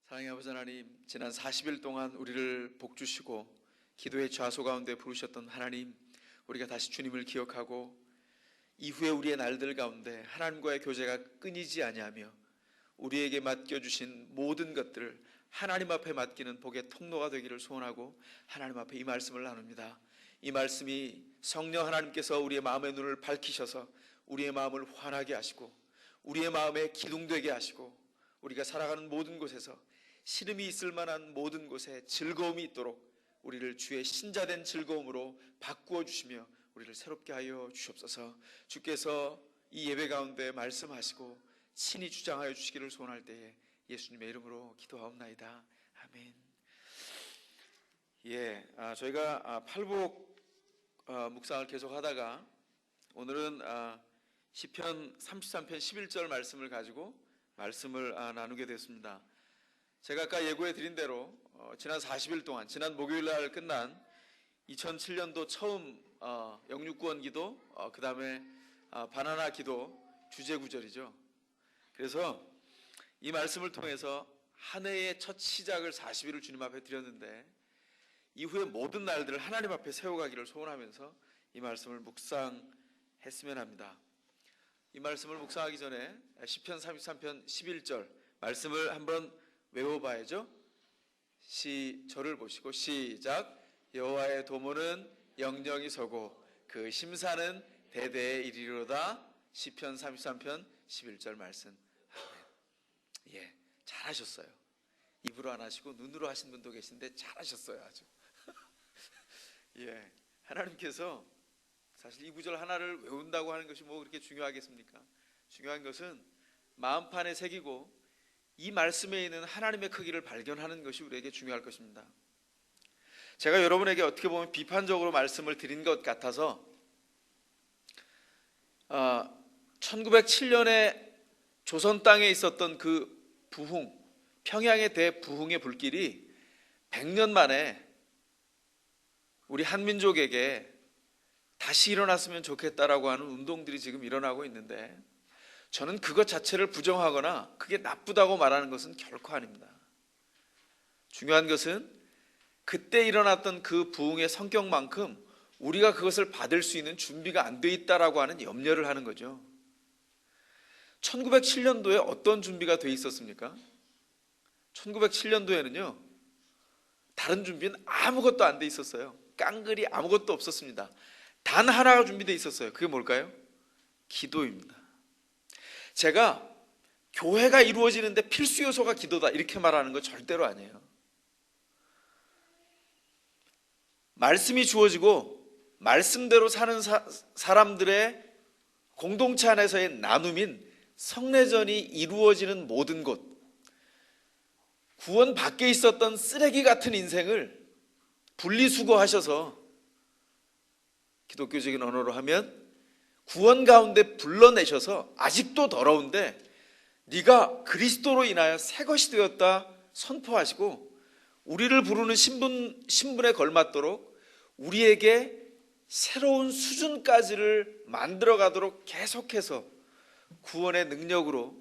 사랑의 아버지 하나님, 지난 40일 동안 우리를 복주시고 기도의 좌소 가운데 부르셨던 하나님, 우리가 다시 주님을 기억하고 이후에 우리의 날들 가운데 하나님과의 교제가 끊이지 아니하며 우리에게 맡겨주신 모든 것들을 하나님 앞에 맡기는 복의 통로가 되기를 소원하고 하나님 앞에 이 말씀을 나눕니다. 이 말씀이 성령 하나님께서 우리의 마음의 눈을 밝히셔서 우리의 마음을 환하게 하시고 우리의 마음에 기둥되게 하시고 우리가 살아가는 모든 곳에서 시름이 있을 만한 모든 곳에 즐거움이 있도록 우리를 주의 신자된 즐거움으로 바꾸어 주시며 우리를 새롭게 하여 주시옵소서. 주께서 이 예배 가운데 말씀하시고 친히 주장하여 주시기를 소원할 때에 예수님의 이름으로 기도하옵나이다. 아멘. 저희가 팔복 묵상을 계속하다가 오늘은 시편 33편 11절 말씀을 가지고 말씀을 나누게 되었습니다. 제가 아까 예고해 드린 대로 지난 40일 동안, 지난 목요일 날 끝난 2007년도 처음 영육구원 기도, 그 다음에 바나나 기도 주제 구절이죠. 그래서 이 말씀을 통해서 한 해의 첫 시작을 40일을 주님 앞에 드렸는데 이후에 모든 날들을 하나님 앞에 세워가기를 소원하면서 이 말씀을 묵상했으면 합니다. 이 말씀을 묵상하기 전에 시편 33편 11절 말씀을 한번 외워봐야죠. 저를 보시고 시작. 여호와의 도모는 영영이 서고 그 심사는 대대에 이르리로다. 시편 33편 11절 말씀. 아멘. 잘하셨어요. 입으로 안 하시고 눈으로 하신 분도 계신데 잘하셨어요. 아주. 하나님께서 사실 이 구절 하나를 외운다고 하는 것이 뭐 그렇게 중요하겠습니까? 중요한 것은 마음판에 새기고 이 말씀에 있는 하나님의 크기를 발견하는 것이 우리에게 중요할 것입니다. 제가 여러분에게 어떻게 보면 비판적으로 말씀을 드린 것 같아서 1907년에 조선 땅에 있었던 그 부흥, 평양의 대부흥의 불길이 100년 만에 우리 한민족에게 다시 일어났으면 좋겠다라고 하는 운동들이 지금 일어나고 있는데 저는 그것 자체를 부정하거나 그게 나쁘다고 말하는 것은 결코 아닙니다. 중요한 것은 그때 일어났던 그 부흥의 성격만큼 우리가 그것을 받을 수 있는 준비가 안 돼 있다라고 하는 염려를 하는 거죠. 1907년도에 어떤 준비가 돼 있었습니까? 1907년도에는요 다른 준비는 아무것도 안 돼 있었어요. 깡그리 아무것도 없었습니다. 단 하나가 준비되어 있었어요. 그게 뭘까요? 기도입니다. 제가 교회가 이루어지는데 필수 요소가 기도다 이렇게 말하는 거 절대로 아니에요. 말씀이 주어지고 말씀대로 사는 사람들의 공동체 안에서의 나눔인 성례전이 이루어지는 모든 곳, 구원 밖에 있었던 쓰레기 같은 인생을 분리수거하셔서 기독교적인 언어로 하면 구원 가운데 불러내셔서 아직도 더러운데 네가 그리스도로 인하여 새 것이 되었다 선포하시고 우리를 부르는 신분에 걸맞도록 우리에게 새로운 수준까지를 만들어가도록 계속해서 구원의 능력으로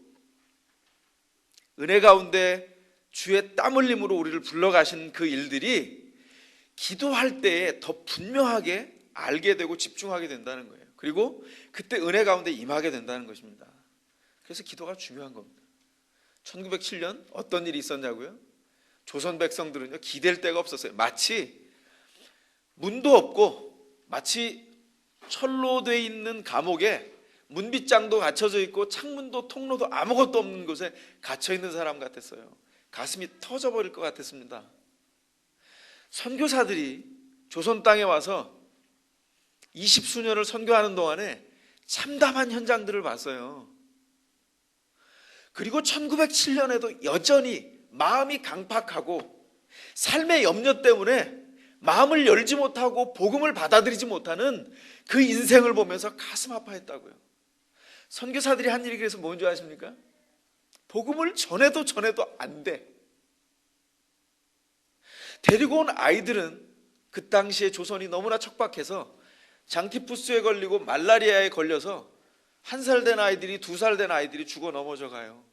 은혜 가운데 주의 땀 흘림으로 우리를 불러가신 그 일들이 기도할 때에 더 분명하게 알게 되고 집중하게 된다는 거예요. 그리고 그때 은혜 가운데 임하게 된다는 것입니다. 그래서 기도가 중요한 겁니다. 1907년 어떤 일이 있었냐고요? 조선 백성들은요 기댈 데가 없었어요. 마치 문도 없고 마치 철로 돼 있는 감옥에 문빗장도 갇혀져 있고 창문도 통로도 아무것도 없는 곳에 갇혀 있는 사람 같았어요. 가슴이 터져버릴 것 같았습니다. 선교사들이 조선 땅에 와서 20수년을 선교하는 동안에 참담한 현장들을 봤어요. 그리고 1907년에도 여전히 마음이 강팍하고 삶의 염려 때문에 마음을 열지 못하고 복음을 받아들이지 못하는 그 인생을 보면서 가슴 아파했다고요. 선교사들이 한 일이 그래서 뭔지 아십니까? 복음을 전해도 안 돼. 데리고 온 아이들은 그 당시에 조선이 너무나 척박해서 장티푸스에 걸리고 말라리아에 걸려서 1살 된 아이들이 2살 된 아이들이 죽어 넘어져 가요.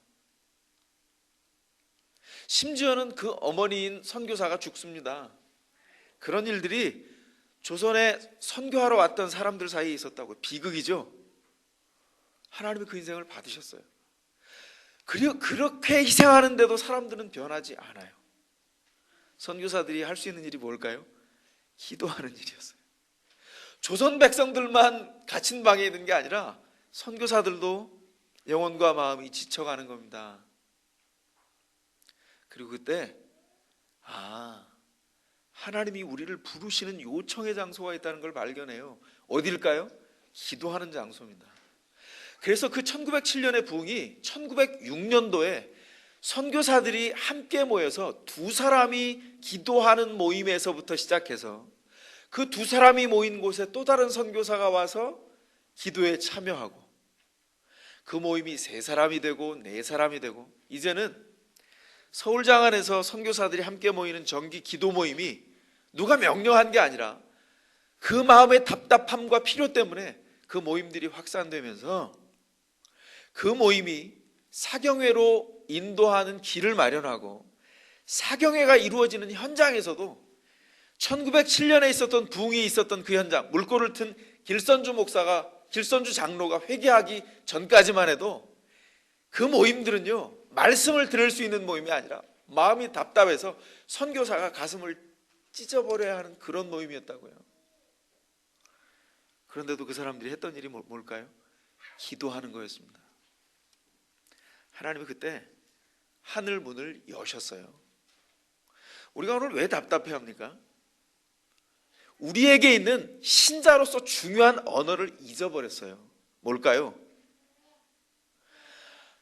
심지어는 그 어머니인 선교사가 죽습니다. 그런 일들이 조선에 선교하러 왔던 사람들 사이에 있었다고요. 비극이죠. 하나님이 그 인생을 받으셨어요. 그리고 그렇게 희생하는데도 사람들은 변하지 않아요. 선교사들이 할 수 있는 일이 뭘까요? 기도하는 일이었어요. 조선 백성들만 갇힌 방에 있는 게 아니라 선교사들도 영혼과 마음이 지쳐가는 겁니다. 그리고 그때 하나님이 우리를 부르시는 요청의 장소가 있다는 걸 발견해요. 어딜까요? 기도하는 장소입니다. 그래서 그 1907년의 부흥이 1906년도에 선교사들이 함께 모여서 두 사람이 기도하는 모임에서부터 시작해서 그 두 사람이 모인 곳에 또 다른 선교사가 와서 기도에 참여하고 그 모임이 3사람이 되고 4사람이 되고 이제는 서울장안에서 선교사들이 함께 모이는 정기 기도 모임이 누가 명령한 게 아니라 그 마음의 답답함과 필요 때문에 그 모임들이 확산되면서 그 모임이 사경회로 인도하는 길을 마련하고 사경회가 이루어지는 현장에서도 1907년에 있었던 부흥이 있었던 그 현장, 물꼬를 튼 길선주 장로가 회개하기 전까지만 해도 그 모임들은요, 말씀을 들을 수 있는 모임이 아니라 마음이 답답해서 선교사가 가슴을 찢어버려야 하는 그런 모임이었다고요. 그런데도 그 사람들이 했던 일이 뭘까요? 기도하는 거였습니다. 하나님이 그때 하늘 문을 여셨어요. 우리가 오늘 왜 답답해합니까? 우리에게 있는 신자로서 중요한 언어를 잊어버렸어요. 뭘까요?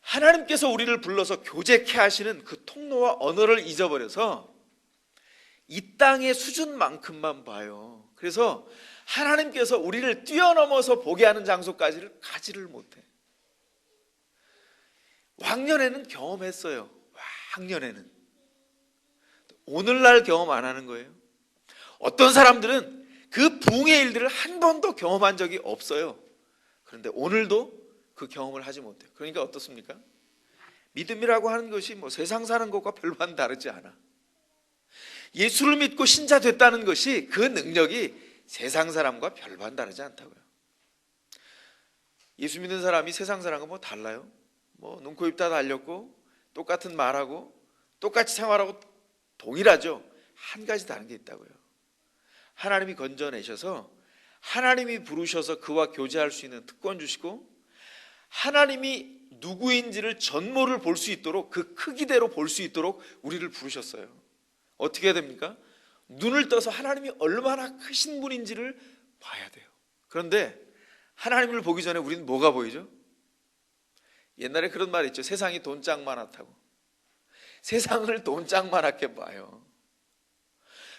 하나님께서 우리를 불러서 교제케 하시는 그 통로와 언어를 잊어버려서 이 땅의 수준만큼만 봐요. 그래서 하나님께서 우리를 뛰어넘어서 보게 하는 장소까지를 가지를 못해. 왕년에는 경험했어요. 왕년에는. 오늘날 경험 안 하는 거예요. 어떤 사람들은 그 부흥의 일들을 한 번도 경험한 적이 없어요. 그런데 오늘도 그 경험을 하지 못해요. 그러니까 어떻습니까? 믿음이라고 하는 것이 세상 사는 것과 별반 다르지 않아. 예수를 믿고 신자 됐다는 것이 그 능력이 세상 사람과 별반 다르지 않다고요. 예수 믿는 사람이 세상 사람과 달라요? 눈, 코, 입 다 달렸고 똑같은 말하고 똑같이 생활하고 동일하죠. 한 가지 다른 게 있다고요. 하나님이 건져내셔서 하나님이 부르셔서 그와 교제할 수 있는 특권 주시고 하나님이 누구인지를 전모를 볼 수 있도록 그 크기대로 볼 수 있도록 우리를 부르셨어요. 어떻게 해야 됩니까? 눈을 떠서 하나님이 얼마나 크신 분인지를 봐야 돼요. 그런데 하나님을 보기 전에 우리는 뭐가 보이죠? 옛날에 그런 말이 있죠. 세상이 돈짝 많았다고. 세상을 돈짝 많게 봐요.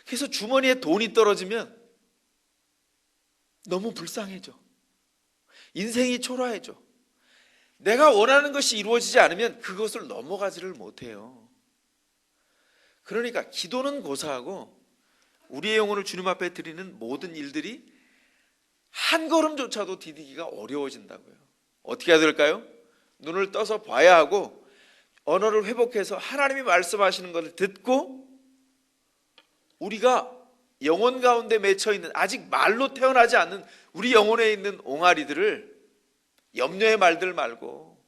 그래서 주머니에 돈이 떨어지면 너무 불쌍해져. 인생이 초라해져. 내가 원하는 것이 이루어지지 않으면 그것을 넘어가지를 못해요. 그러니까 기도는 고사하고 우리의 영혼을 주님 앞에 드리는 모든 일들이 한 걸음조차도 디디기가 어려워진다고요. 어떻게 해야 될까요? 눈을 떠서 봐야 하고 언어를 회복해서 하나님이 말씀하시는 것을 듣고 우리가 영혼 가운데 맺혀있는 아직 말로 태어나지 않는 우리 영혼에 있는 옹알이들을 염려의 말들 말고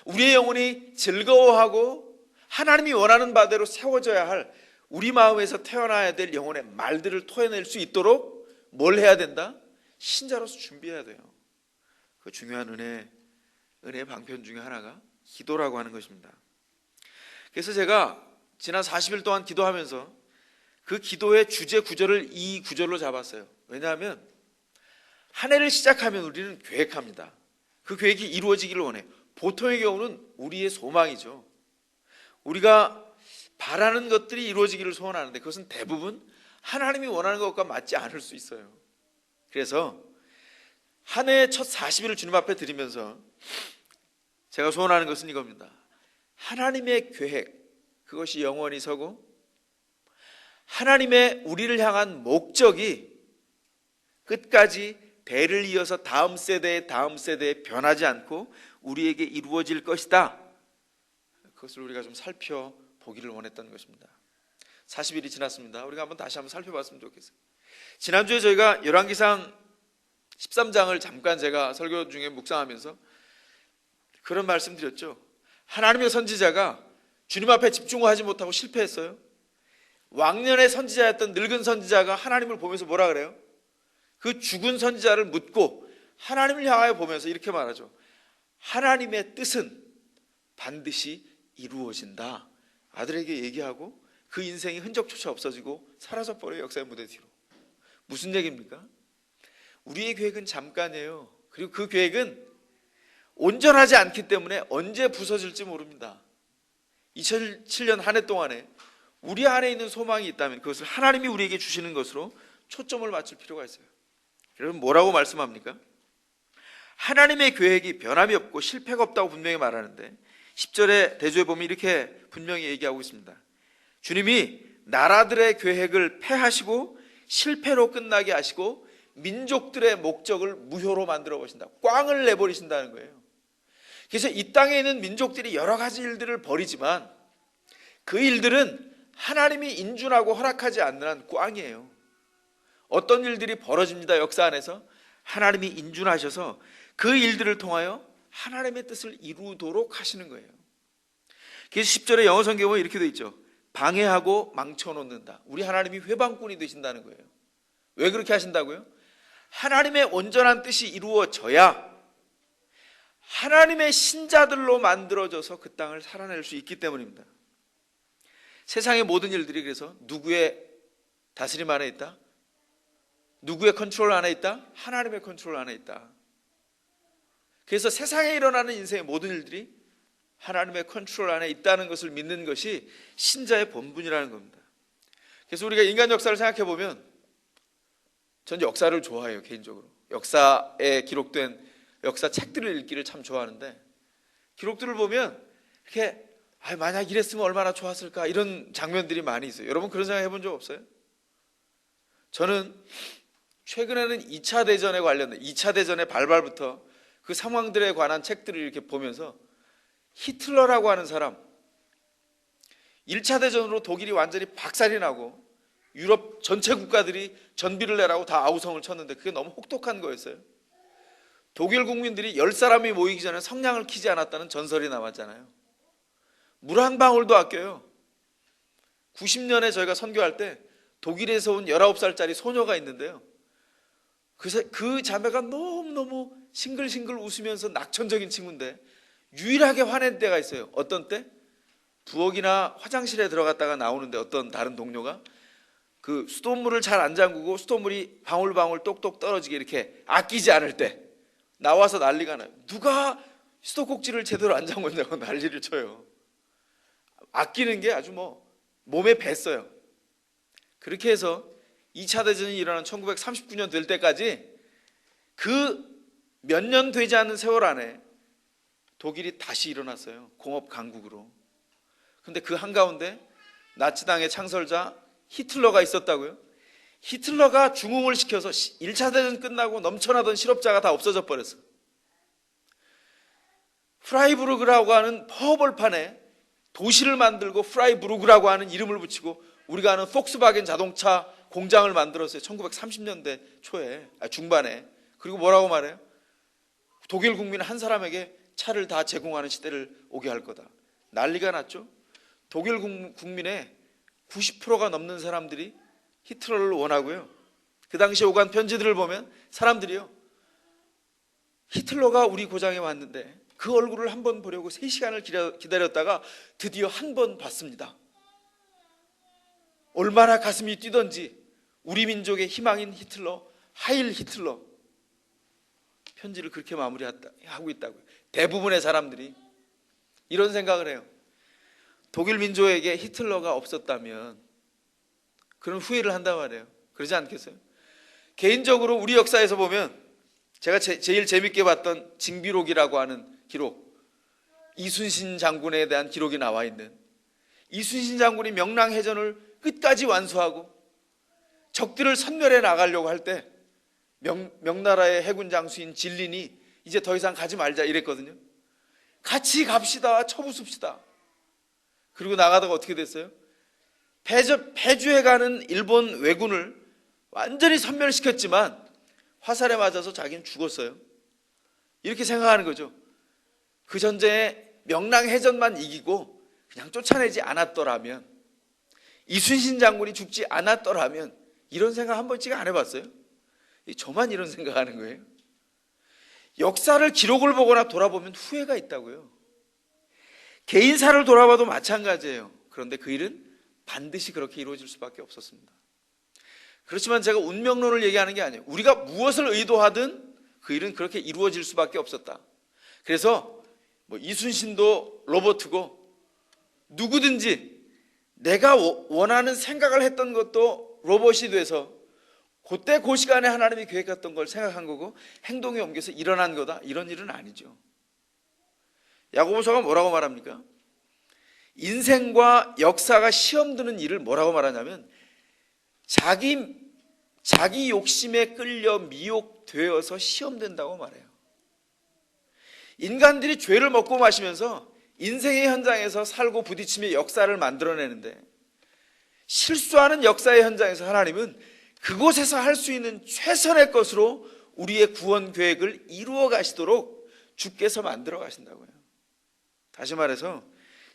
우리의 영혼이 즐거워하고 하나님이 원하는 바대로 세워져야 할 우리 마음에서 태어나야 될 영혼의 말들을 토해낼 수 있도록 뭘 해야 된다? 신자로서 준비해야 돼요. 그 중요한 은혜의 방편 중에 하나가 기도라고 하는 것입니다. 그래서 제가 지난 40일 동안 기도하면서 그 기도의 주제 구절을 이 구절로 잡았어요. 왜냐하면 한 해를 시작하면 우리는 계획합니다. 그 계획이 이루어지기를 원해요. 보통의 경우는 우리의 소망이죠. 우리가 바라는 것들이 이루어지기를 소원하는데 그것은 대부분 하나님이 원하는 것과 맞지 않을 수 있어요. 그래서 한 해의 첫 40일을 주님 앞에 드리면서 제가 소원하는 것은 이겁니다. 하나님의 계획, 그것이 영원히 서고 하나님의 우리를 향한 목적이 끝까지 대를 이어서 다음 세대에 변하지 않고 우리에게 이루어질 것이다. 그것을 우리가 좀 살펴보아야 보기를 원했던 것입니다. 40일이 지났습니다. 우리가 다시 한번 살펴봤으면 좋겠어요. 지난주에 저희가 열왕기상 13장을 잠깐 제가 설교 중에 묵상하면서 그런 말씀 드렸죠. 하나님의 선지자가 주님 앞에 집중하지 못하고 실패했어요. 왕년의 선지자였던 늙은 선지자가 하나님을 보면서 뭐라 그래요? 그 죽은 선지자를 묻고 하나님을 향하여 보면서 이렇게 말하죠. 하나님의 뜻은 반드시 이루어진다. 아들에게 얘기하고 그 인생이 흔적조차 없어지고 사라져버려요. 역사의 무대 뒤로. 무슨 얘기입니까? 우리의 계획은 잠깐이에요. 그리고 그 계획은 온전하지 않기 때문에 언제 부서질지 모릅니다. 2007년 한 해 동안에 우리 안에 있는 소망이 있다면 그것을 하나님이 우리에게 주시는 것으로 초점을 맞출 필요가 있어요. 여러분 뭐라고 말씀합니까? 하나님의 계획이 변함이 없고 실패가 없다고 분명히 말하는데 10절의 대조에 보면 이렇게 분명히 얘기하고 있습니다. 주님이 나라들의 계획을 패하시고 실패로 끝나게 하시고 민족들의 목적을 무효로 만들어 보신다. 꽝을 내버리신다는 거예요. 그래서 이 땅에 있는 민족들이 여러 가지 일들을 벌이지만 그 일들은 하나님이 인준하고 허락하지 않는 한 꽝이에요. 어떤 일들이 벌어집니다. 역사 안에서 하나님이 인준하셔서 그 일들을 통하여 하나님의 뜻을 이루도록 하시는 거예요. 그래서 10절의 영어 성경에 보면 이렇게 되어 있죠. 방해하고 망쳐놓는다. 우리 하나님이 회방꾼이 되신다는 거예요. 왜 그렇게 하신다고요? 하나님의 온전한 뜻이 이루어져야 하나님의 신자들로 만들어져서 그 땅을 살아낼 수 있기 때문입니다. 세상의 모든 일들이 그래서 누구의 다스림 안에 있다? 누구의 컨트롤 안에 있다? 하나님의 컨트롤 안에 있다. 그래서 세상에 일어나는 인생의 모든 일들이 하나님의 컨트롤 안에 있다는 것을 믿는 것이 신자의 본분이라는 겁니다. 그래서 우리가 인간 역사를 생각해 보면 전 역사를 좋아해요. 개인적으로 역사에 기록된 역사 책들을 읽기를 참 좋아하는데 기록들을 보면 이렇게 만약 이랬으면 얼마나 좋았을까 이런 장면들이 많이 있어요. 여러분 그런 생각 해본 적 없어요? 저는 최근에는 2차 대전에 관련된 2차 대전의 발발부터 그 상황들에 관한 책들을 이렇게 보면서 히틀러라고 하는 사람 1차 대전으로 독일이 완전히 박살이 나고 유럽 전체 국가들이 전비를 내라고 다 아우성을 쳤는데 그게 너무 혹독한 거였어요. 독일 국민들이 10사람이 모이기 전에 성냥을 키지 않았다는 전설이 남았잖아요. 물 한 방울도 아껴요. 90년에 저희가 선교할 때 독일에서 온 19살짜리 소녀가 있는데요. 그 자매가 너무너무 싱글싱글 웃으면서 낙천적인 친구인데 유일하게 화낸 때가 있어요. 어떤 때? 부엌이나 화장실에 들어갔다가 나오는데 어떤 다른 동료가 그 수돗물을 잘 안 잠그고 수돗물이 방울방울 똑똑 떨어지게 이렇게 아끼지 않을 때 나와서 난리가 나요. 누가 수도꼭지를 제대로 안 잠궜냐고 난리를 쳐요. 아끼는 게 아주 몸에 뱄어요. 그렇게 해서 2차 대전이 일어난 1939년 될 때까지 그 몇 년 되지 않는 세월 안에 독일이 다시 일어났어요. 공업 강국으로. 근데 그 한가운데 나치당의 창설자 히틀러가 있었다고요. 히틀러가 중흥을 시켜서 1차 대전 끝나고 넘쳐나던 실업자가 다 없어져 버렸어요. 프라이부르그라고 하는 퍼벌판에 도시를 만들고 프라이부르그라고 하는 이름을 붙이고 우리가 아는 폭스바겐 자동차 공장을 만들었어요. 1930년대 중반에. 그리고 뭐라고 말해요? 독일 국민 한 사람에게 차를 다 제공하는 시대를 오게 할 거다. 난리가 났죠. 독일 국민의 90%가 넘는 사람들이 히틀러를 원하고요. 그 당시에 오간 편지들을 보면 사람들이요, 히틀러가 우리 고장에 왔는데 그 얼굴을 한번 보려고 3시간을 기다렸다가 드디어 한 번 봤습니다. 얼마나 가슴이 뛰던지 우리 민족의 희망인 히틀러, 하일 히틀러. 편지를 그렇게 마무리하고 있다고요. 대부분의 사람들이 이런 생각을 해요. 독일 민족에게 히틀러가 없었다면 그런 후회를 한단 말이에요. 그러지 않겠어요? 개인적으로 우리 역사에서 보면 제가 제일 재밌게 봤던 징비록이라고 하는 기록, 이순신 장군에 대한 기록이 나와 있는, 이순신 장군이 명랑해전을 끝까지 완수하고 적들을 섬멸해 나가려고 할 때 명나라의 해군 장수인 진린이 이제 더 이상 가지 말자 이랬거든요. 같이 갑시다, 쳐부숩시다. 그리고 나가다가 어떻게 됐어요? 패주해가는 일본 왜군을 완전히 섬멸시켰지만 화살에 맞아서 자기는 죽었어요. 이렇게 생각하는 거죠. 그 전쟁에 명랑해전만 이기고 그냥 쫓아내지 않았더라면, 이순신 장군이 죽지 않았더라면, 이런 생각 한 번씩 안 해봤어요? 저만 이런 생각하는 거예요? 역사를 기록을 보거나 돌아보면 후회가 있다고요. 개인사를 돌아봐도 마찬가지예요. 그런데 그 일은 반드시 그렇게 이루어질 수밖에 없었습니다. 그렇지만 제가 운명론을 얘기하는 게 아니에요. 우리가 무엇을 의도하든 그 일은 그렇게 이루어질 수밖에 없었다. 그래서 이순신도 로봇이고 누구든지 내가 원하는 생각을 했던 것도 로봇이 돼서 그때 그 시간에 하나님이 계획했던 걸 생각한 거고 행동에 옮겨서 일어난 거다, 이런 일은 아니죠. 야고보서가 뭐라고 말합니까? 인생과 역사가 시험 드는 일을 뭐라고 말하냐면 자기 욕심에 끌려 미혹되어서 시험된다고 말해요. 인간들이 죄를 먹고 마시면서 인생의 현장에서 살고 부딪히며 역사를 만들어내는데, 실수하는 역사의 현장에서 하나님은 그곳에서 할 수 있는 최선의 것으로 우리의 구원 계획을 이루어 가시도록 주께서 만들어 가신다고요. 다시 말해서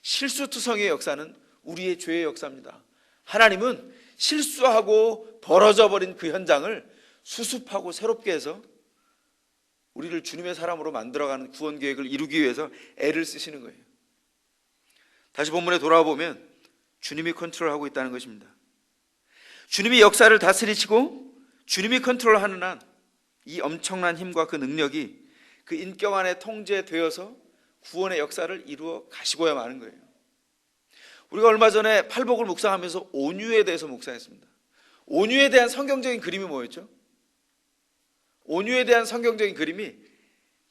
실수투성이의 역사는 우리의 죄의 역사입니다. 하나님은 실수하고 벌어져 버린 그 현장을 수습하고 새롭게 해서 우리를 주님의 사람으로 만들어가는 구원 계획을 이루기 위해서 애를 쓰시는 거예요. 다시 본문에 돌아와 보면 주님이 컨트롤하고 있다는 것입니다. 주님이 역사를 다스리시고 주님이 컨트롤하는 한 이 엄청난 힘과 그 능력이 그 인격 안에 통제되어서 구원의 역사를 이루어 가시고야 마는 거예요. 우리가 얼마 전에 팔복을 묵상하면서 온유에 대해서 묵상했습니다. 온유에 대한 성경적인 그림이 뭐였죠? 온유에 대한 성경적인 그림이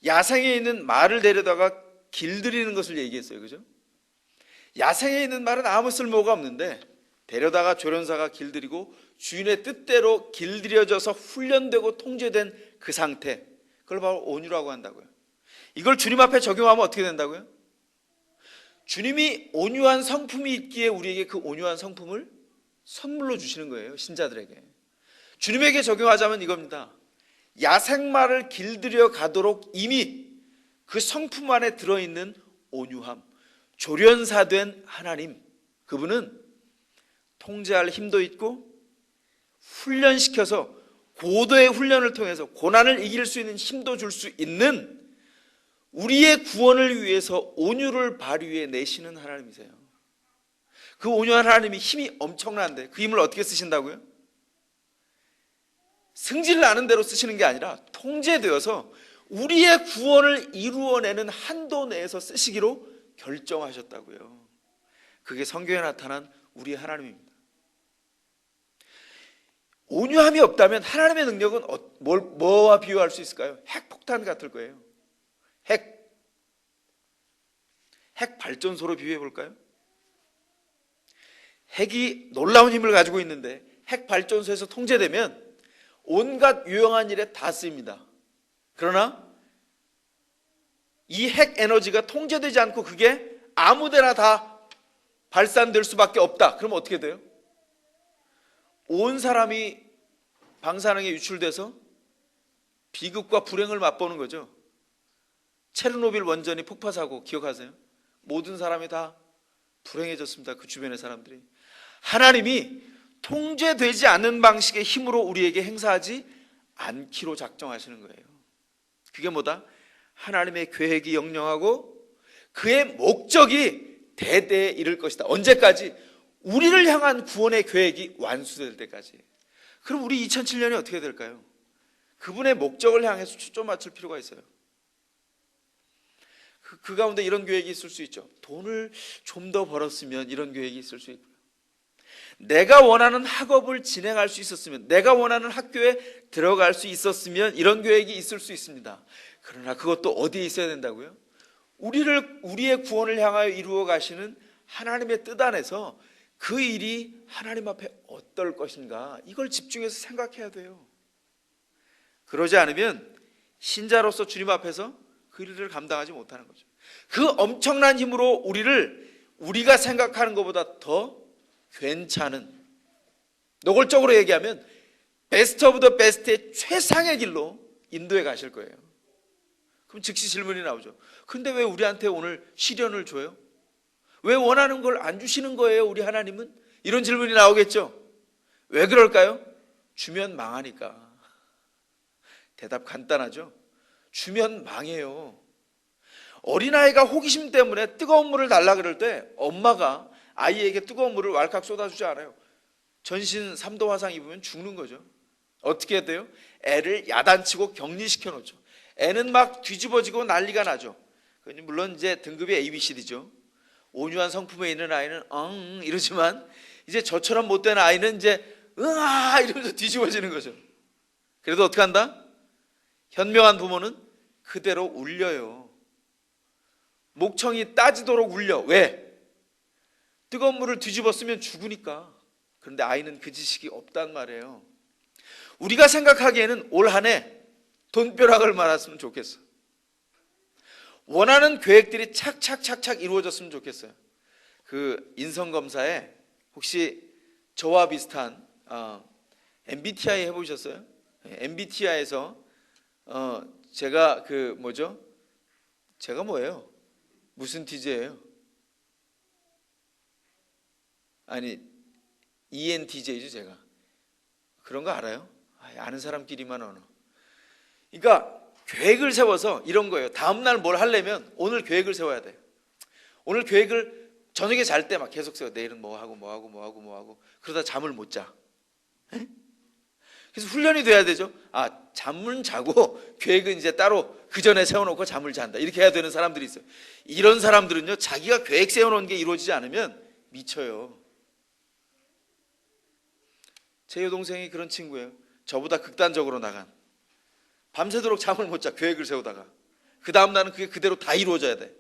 야생에 있는 말을 데려다가 길들이는 것을 얘기했어요. 그죠? 야생에 있는 말은 아무 쓸모가 없는데 데려다가 조련사가 길들이고 주인의 뜻대로 길들여져서 훈련되고 통제된 그 상태, 그걸 바로 온유라고 한다고요. 이걸 주님 앞에 적용하면 어떻게 된다고요? 주님이 온유한 성품이 있기에 우리에게 그 온유한 성품을 선물로 주시는 거예요. 신자들에게. 주님에게 적용하자면 이겁니다. 야생마를 길들여 가도록 이미 그 성품 안에 들어있는 온유함, 조련사된 하나님, 그분은 통제할 힘도 있고 훈련시켜서 고도의 훈련을 통해서 고난을 이길 수 있는 힘도 줄 수 있는 우리의 구원을 위해서 온유를 발휘해 내시는 하나님이세요. 그 온유한 하나님이 힘이 엄청난데 그 힘을 어떻게 쓰신다고요? 승질 나는 대로 쓰시는 게 아니라 통제되어서 우리의 구원을 이루어내는 한도 내에서 쓰시기로 결정하셨다고요. 그게 성경에 나타난 우리의 하나님입니다. 온유함이 없다면 하나님의 능력은 뭐와 비유할 수 있을까요? 핵폭탄 같을 거예요. 핵 발전소로 비유해 볼까요? 핵이 놀라운 힘을 가지고 있는데 핵 발전소에서 통제되면 온갖 유용한 일에 다 쓰입니다. 그러나 이 핵 에너지가 통제되지 않고 그게 아무데나 다 발산될 수밖에 없다. 그럼 어떻게 돼요? 온 사람이 방사능에 유출돼서 비극과 불행을 맛보는 거죠. 체르노빌 원전이 폭파사고 기억하세요? 모든 사람이 다 불행해졌습니다. 그 주변의 사람들이. 하나님이 통제되지 않는 방식의 힘으로 우리에게 행사하지 않기로 작정하시는 거예요. 그게 뭐다? 하나님의 계획이 영영하고 그의 목적이 대대에 이를 것이다. 언제까지? 우리를 향한 구원의 계획이 완수될 때까지. 그럼 우리 2007년이 어떻게 될까요? 그분의 목적을 향해서 초점 맞출 필요가 있어요. 그 가운데 이런 계획이 있을 수 있죠. 돈을 좀 더 벌었으면, 이런 계획이 있을 수 있고요. 내가 원하는 학업을 진행할 수 있었으면, 내가 원하는 학교에 들어갈 수 있었으면, 이런 계획이 있을 수 있습니다. 그러나 그것도 어디에 있어야 된다고요? 우리의 구원을 향하여 이루어 가시는 하나님의 뜻 안에서 그 일이 하나님 앞에 어떨 것인가, 이걸 집중해서 생각해야 돼요. 그러지 않으면 신자로서 주님 앞에서 그 일을 감당하지 못하는 거죠. 그 엄청난 힘으로 우리가 생각하는 것보다 더 괜찮은, 노골적으로 얘기하면 베스트 오브 더 베스트의 최상의 길로 인도해 가실 거예요. 그럼 즉시 질문이 나오죠. 그런데 왜 우리한테 오늘 시련을 줘요? 왜 원하는 걸 안 주시는 거예요, 우리 하나님은? 이런 질문이 나오겠죠. 왜 그럴까요? 주면 망하니까. 대답 간단하죠. 주면 망해요. 어린아이가 호기심 때문에 뜨거운 물을 달라 그럴 때 엄마가 아이에게 뜨거운 물을 왈칵 쏟아주지 않아요. 전신 3도 화상 입으면 죽는 거죠. 어떻게 해야 돼요? 애를 야단치고 격리시켜 놓죠. 애는 막 뒤집어지고 난리가 나죠. 물론 이제 등급이 ABCD죠. 온유한 성품에 있는 아이는 이러지만 이제 저처럼 못된 아이는 이제 으아 이러면서 뒤집어지는 거죠. 그래도 어떻게 한다? 현명한 부모는 그대로 울려요. 목청이 따지도록 울려. 왜? 뜨거운 물을 뒤집었으면 죽으니까. 그런데 아이는 그 지식이 없단 말이에요. 우리가 생각하기에는 올 한 해 돈벼락을 말았으면 좋겠어. 원하는 계획들이 착착착착 이루어졌으면 좋겠어요. 그 인성검사에 혹시 저와 비슷한 MBTI 해보셨어요? MBTI에서 제가 제가 뭐예요? 무슨 T제예요? 아니 ENTJ죠 제가. 그런 거 알아요? 아는 사람끼리만 언어. 그러니까 계획을 세워서 이런 거예요. 다음날 뭘 하려면 오늘 계획을 세워야 돼요. 오늘 계획을 저녁에 잘 때 막 계속 세워. 내일은 뭐 하고 그러다 잠을 못 자. 에? 그래서 훈련이 돼야 되죠. 잠은 자고 계획은 이제 따로 그 전에 세워놓고 잠을 잔다. 이렇게 해야 되는 사람들이 있어요. 이런 사람들은요, 자기가 계획 세워놓은 게 이루어지지 않으면 미쳐요. 제 여동생이 그런 친구예요. 저보다 극단적으로 나간. 밤새도록 잠을 못 자, 계획을 세우다가. 그 다음 날은 그게 그대로 다 이루어져야 돼.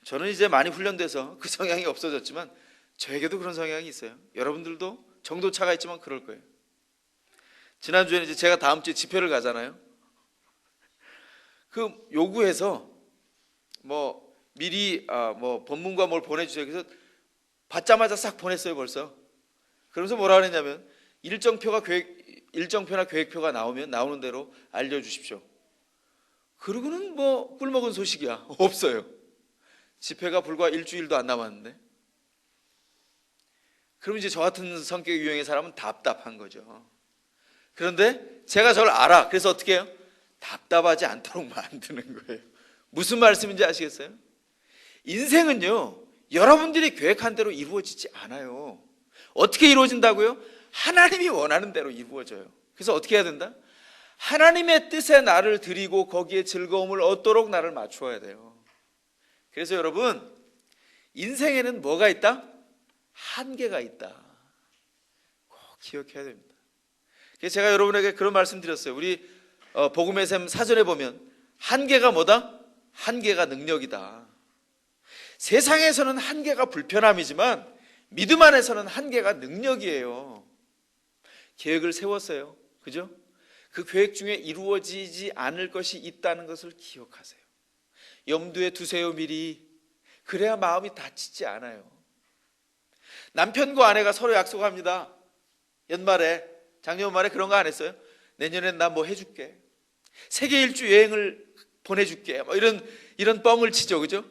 저는 이제 많이 훈련돼서 그 성향이 없어졌지만 저에게도 그런 성향이 있어요. 여러분들도 정도 차가 있지만 그럴 거예요. 지난주에는 이제 제가 다음 주에 집회를 가잖아요. 그 요구해서 미리 법문과 뭘 보내주세요. 그래서 받자마자 싹 보냈어요 벌써. 그러면서 뭐라 그랬냐면 일정표나 계획표가 나오는 대로 알려주십시오. 그러고는 꿀먹은 소식이야. 없어요. 집회가 불과 일주일도 안 남았는데. 그럼 이제 저 같은 성격 유형의 사람은 답답한 거죠. 그런데 제가 저를 알아. 그래서 어떻게 해요? 답답하지 않도록 만드는 거예요. 무슨 말씀인지 아시겠어요? 인생은요, 여러분들이 계획한 대로 이루어지지 않아요. 어떻게 이루어진다고요? 하나님이 원하는 대로 이루어져요. 그래서 어떻게 해야 된다? 하나님의 뜻에 나를 드리고 거기에 즐거움을 얻도록 나를 맞추어야 돼요. 그래서 여러분, 인생에는 뭐가 있다? 한계가 있다. 꼭 기억해야 됩니다. 그래서 제가 여러분에게 그런 말씀 드렸어요. 우리 복음의 샘 사전에 보면 한계가 뭐다? 한계가 능력이다. 세상에서는 한계가 불편함이지만 믿음 안에서는 한계가 능력이에요. 계획을 세웠어요. 그죠? 그 계획 중에 이루어지지 않을 것이 있다는 것을 기억하세요. 염두에 두세요 미리. 그래야 마음이 다치지 않아요. 남편과 아내가 서로 약속합니다. 작년 말에 그런 거 안 했어요? 내년엔 나 뭐 해줄게. 세계 일주 여행을 보내줄게. 이런 뻥을 치죠. 그죠?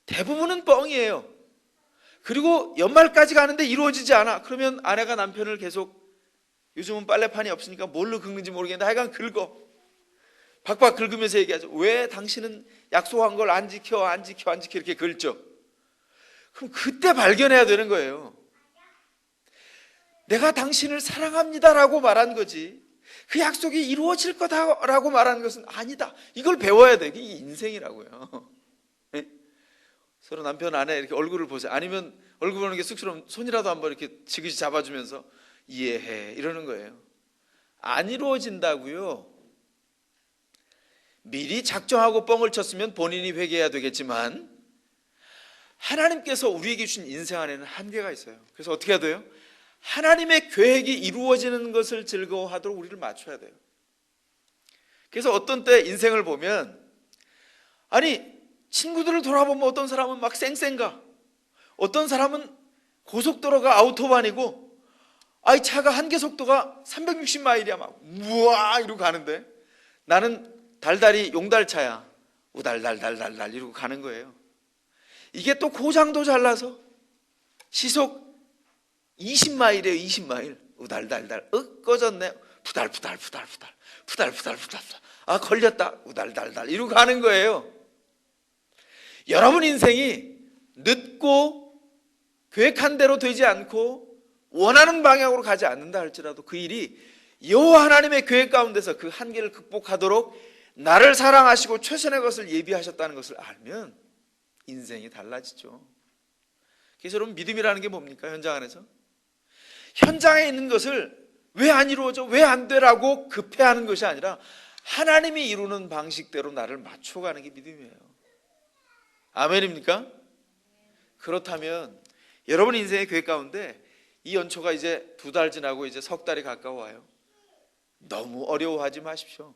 대부분은 뻥이에요. 그리고 연말까지 가는데 이루어지지 않아. 그러면 아내가 남편을 계속, 요즘은 빨래판이 없으니까 뭘로 긁는지 모르겠는데 하여간 긁어. 박박 긁으면서 얘기하죠. 왜 당신은 약속한 걸 안 지켜 이렇게 긁죠. 그럼 그때 발견해야 되는 거예요. 내가 당신을 사랑합니다라고 말한 거지 그 약속이 이루어질 거다라고 말하는 것은 아니다. 이걸 배워야 돼. 이게 인생이라고요. 네? 서로 남편 아내 이렇게 얼굴을 보세요. 아니면 얼굴 보는 게 쑥스러우면 손이라도 한번 이렇게 지그시 잡아주면서 이해해 이러는 거예요. 안 이루어진다고요. 미리 작정하고 뻥을 쳤으면 본인이 회개해야 되겠지만 하나님께서 우리에게 주신 인생 안에는 한계가 있어요. 그래서 어떻게 해야 돼요? 하나님의 계획이 이루어지는 것을 즐거워하도록 우리를 맞춰야 돼요. 그래서 어떤 때 인생을 보면 친구들을 돌아보면 어떤 사람은 막 쌩쌩가, 어떤 사람은 고속도로가 아우토반이고 아이 차가 한계 속도가 360마일이야. 막 우와 이러고 가는데 나는 달달이 용달차야. 우달달달달달 이러고 가는 거예요. 이게 또 고장도 잘나서 시속 20마일이에요. 20마일. 우달달달. 꺼졌네. 푸달푸달푸달푸달. 푸달푸달푸달. 아 걸렸다. 우달달달 이러고 가는 거예요. 여러분 인생이 늦고 계획한 대로 되지 않고 원하는 방향으로 가지 않는다 할지라도 그 일이 여호와 하나님의 계획 가운데서 그 한계를 극복하도록 나를 사랑하시고 최선의 것을 예비하셨다는 것을 알면 인생이 달라지죠. 그래서 여러분 믿음이라는 게 뭡니까? 현장 안에서 현장에 있는 것을 왜 안 이루어져? 왜 안 되라고 급해하는 것이 아니라 하나님이 이루는 방식대로 나를 맞춰가는 게 믿음이에요. 아멘입니까? 그렇다면 여러분 인생의 계획 가운데 이 연초가 이제 2달 지나고 이제 석 달이 가까워와요. 너무 어려워하지 마십시오.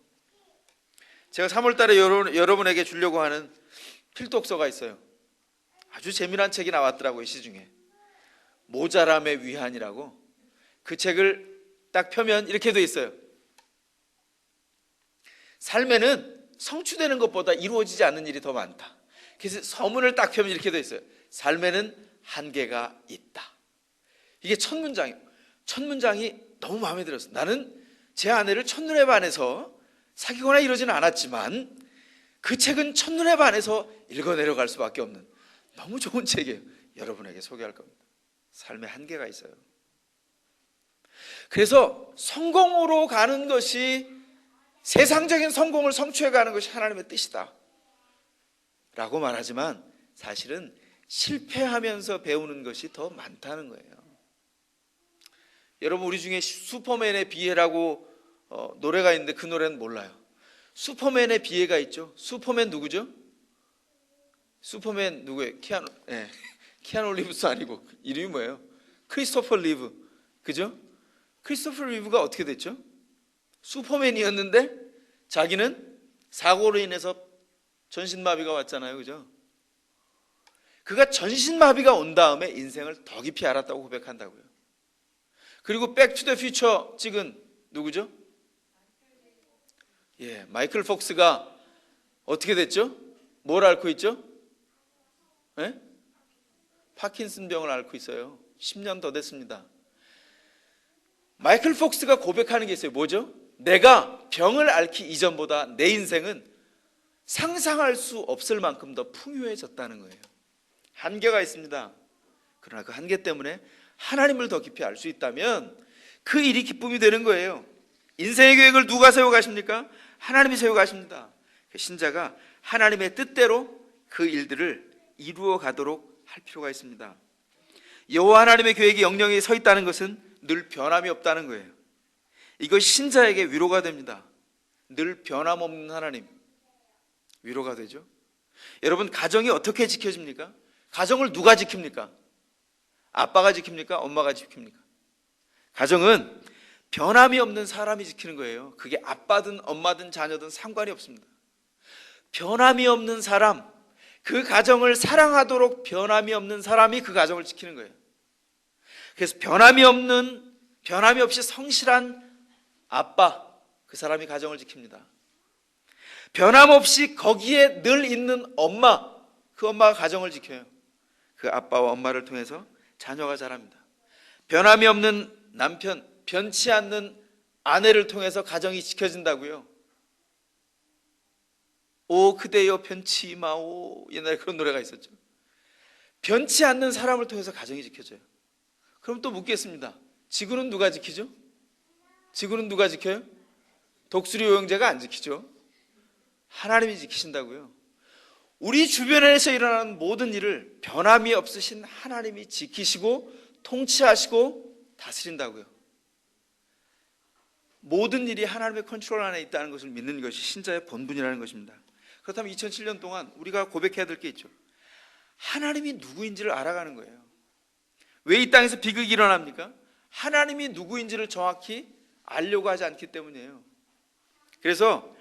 제가 3월 달에 여러분에게 주려고 하는 필독서가 있어요. 아주 재미난 책이 나왔더라고요. 시중에 모자람의 위안이라고. 그 책을 딱 펴면 이렇게 돼 있어요. 삶에는 성취되는 것보다 이루어지지 않는 일이 더 많다. 그래서 서문을 딱 펴면 이렇게 돼 있어요. 삶에는 한계가 있다. 이게 첫 문장이에요. 첫 문장이 너무 마음에 들었어요. 나는 제 아내를 첫눈에 반해서 사귀거나 이러지는 않았지만 그 책은 첫눈에 반해서 읽어 내려갈 수밖에 없는 너무 좋은 책이에요. 여러분에게 소개할 겁니다. 삶에 한계가 있어요. 그래서 성공으로 가는 것이 세상적인 성공을 성취해 가는 것이 하나님의 뜻이다 라고 말하지만 사실은 실패하면서 배우는 것이 더 많다는 거예요. 여러분 우리 중에 슈퍼맨의 비애라고 노래가 있는데 그 노래는 몰라요. 슈퍼맨의 비애가 있죠. 슈퍼맨 누구죠? 슈퍼맨 누구예요? 키아누 리브스 아니고 이름이 뭐예요? 크리스토퍼 리브. 그죠? 크리스토퍼 리브가 어떻게 됐죠? 슈퍼맨이었는데 자기는 사고로 인해서 전신마비가 왔잖아요. 그죠? 그가 전신마비가 온 다음에 인생을 더 깊이 알았다고 고백한다고요. 그리고 백투더 퓨처 찍은 누구죠? 마이클 폭스가 어떻게 됐죠? 뭘 앓고 있죠? 파킨슨 병을 앓고 있어요. 10년 더 됐습니다. 마이클 폭스가 고백하는 게 있어요. 뭐죠? 내가 병을 앓기 이전보다 내 인생은 상상할 수 없을 만큼 더 풍요해졌다는 거예요. 한계가 있습니다. 그러나 그 한계 때문에 하나님을 더 깊이 알 수 있다면 그 일이 기쁨이 되는 거예요. 인생의 계획을 누가 세워가십니까? 하나님이 세워가십니다. 신자가 하나님의 뜻대로 그 일들을 이루어 가도록 할 필요가 있습니다. 여호와 하나님의 계획이 영영에 서 있다는 것은 늘 변함이 없다는 거예요. 이것이 신자에게 위로가 됩니다. 늘 변함없는 하나님, 위로가 되죠. 여러분 가정이 어떻게 지켜집니까? 가정을 누가 지킵니까? 아빠가 지킵니까? 엄마가 지킵니까? 가정은 변함이 없는 사람이 지키는 거예요. 그게 아빠든 엄마든 자녀든 상관이 없습니다. 변함이 없는 사람, 그 가정을 사랑하도록 변함이 없는 사람이 그 가정을 지키는 거예요. 그래서 변함이 없이 성실한 아빠, 그 사람이 가정을 지킵니다. 변함없이 거기에 늘 있는 엄마, 그 엄마가 가정을 지켜요. 그 아빠와 엄마를 통해서 자녀가 자랍니다. 변함이 없는 남편, 변치 않는 아내를 통해서 가정이 지켜진다고요. 오 그대여 변치 마오, 옛날에 그런 노래가 있었죠. 변치 않는 사람을 통해서 가정이 지켜져요. 그럼 또 묻겠습니다. 지구는 누가 지키죠? 지구는 누가 지켜요? 독수리 오형제가 안 지키죠. 하나님이 지키신다고요. 우리 주변에서 일어나는 모든 일을 변함이 없으신 하나님이 지키시고 통치하시고 다스린다고요. 모든 일이 하나님의 컨트롤 안에 있다는 것을 믿는 것이 신자의 본분이라는 것입니다. 그렇다면 2007년 동안 우리가 고백해야 될 게 있죠. 하나님이 누구인지를 알아가는 거예요. 왜 이 땅에서 비극이 일어납니까? 하나님이 누구인지를 정확히 알려고 하지 않기 때문이에요. 그래서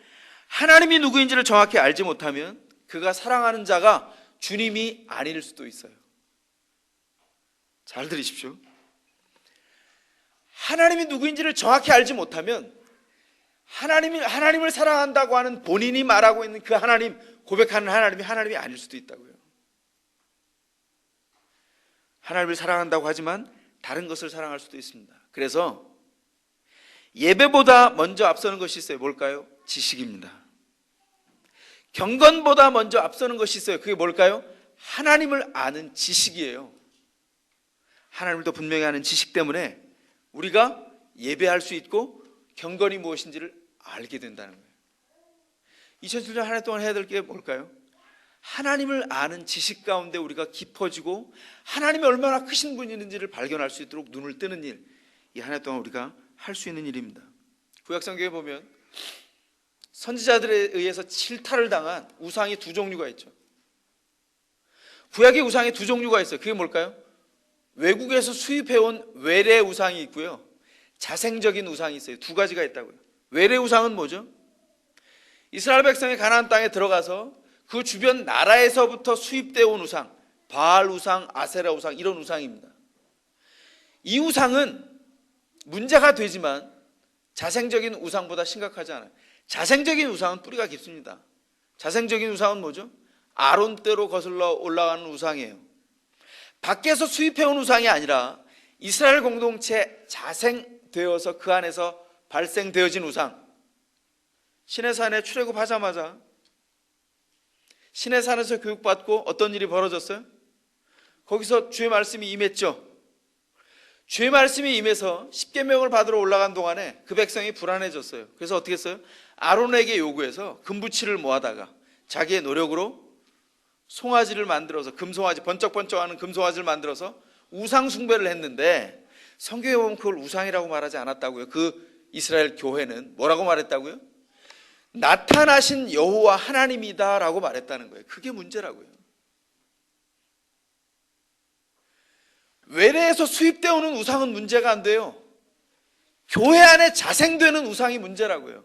하나님이 누구인지를 정확히 알지 못하면 그가 사랑하는 자가 주님이 아닐 수도 있어요. 잘 들으십시오. 하나님이 누구인지를 정확히 알지 못하면 하나님을 사랑한다고 하는 본인이 말하고 있는 그 하나님, 고백하는 하나님이 아닐 수도 있다고요. 하나님을 사랑한다고 하지만 다른 것을 사랑할 수도 있습니다. 그래서 예배보다 먼저 앞서는 것이 있어요. 뭘까요? 지식입니다. 경건보다 먼저 앞서는 것이 있어요. 그게 뭘까요? 하나님을 아는 지식이에요. 하나님을 더 분명히 아는 지식 때문에 우리가 예배할 수 있고 경건이 무엇인지를 알게 된다는 거예요. 2007년 한 해 동안 해야 될 게 뭘까요? 하나님을 아는 지식 가운데 우리가 깊어지고 하나님이 얼마나 크신 분이는지를 발견할 수 있도록 눈을 뜨는 일, 이 한 해 동안 우리가 할 수 있는 일입니다. 구약성경에 보면 선지자들에 의해서 질타를 당한 우상이 두 종류가 있죠. 구약의 우상이 두 종류가 있어요. 그게 뭘까요? 외국에서 수입해온 외래 우상이 있고요, 자생적인 우상이 있어요. 두 가지가 있다고요. 외래 우상은 뭐죠? 이스라엘 백성이 가나안 땅에 들어가서 그 주변 나라에서부터 수입되어 온 우상, 바알 우상, 아세라 우상, 이런 우상입니다. 이 우상은 문제가 되지만 자생적인 우상보다 심각하지 않아요. 자생적인 우상은 뿌리가 깊습니다. 자생적인 우상은 뭐죠? 아론 때로 거슬러 올라가는 우상이에요. 밖에서 수입해온 우상이 아니라 이스라엘 공동체 자생되어서 그 안에서 발생되어진 우상. 시내산에 출애굽하자마자 시내산에서 교육받고 어떤 일이 벌어졌어요? 거기서 주의 말씀이 임했죠. 주의 말씀이 임해서 십계명을 받으러 올라간 동안에 그 백성이 불안해졌어요. 그래서 어떻게 했어요? 아론에게 요구해서 금부치를 모아다가 자기의 노력으로 송아지를 만들어서, 금송아지, 번쩍번쩍하는 금송아지를 만들어서 우상 숭배를 했는데, 성경에 보면 그걸 우상이라고 말하지 않았다고요. 그 이스라엘 교회는 뭐라고 말했다고요? 나타나신 여호와 하나님이다 라고 말했다는 거예요. 그게 문제라고요. 외래에서 수입되어 오는 우상은 문제가 안 돼요. 교회 안에 자생되는 우상이 문제라고요.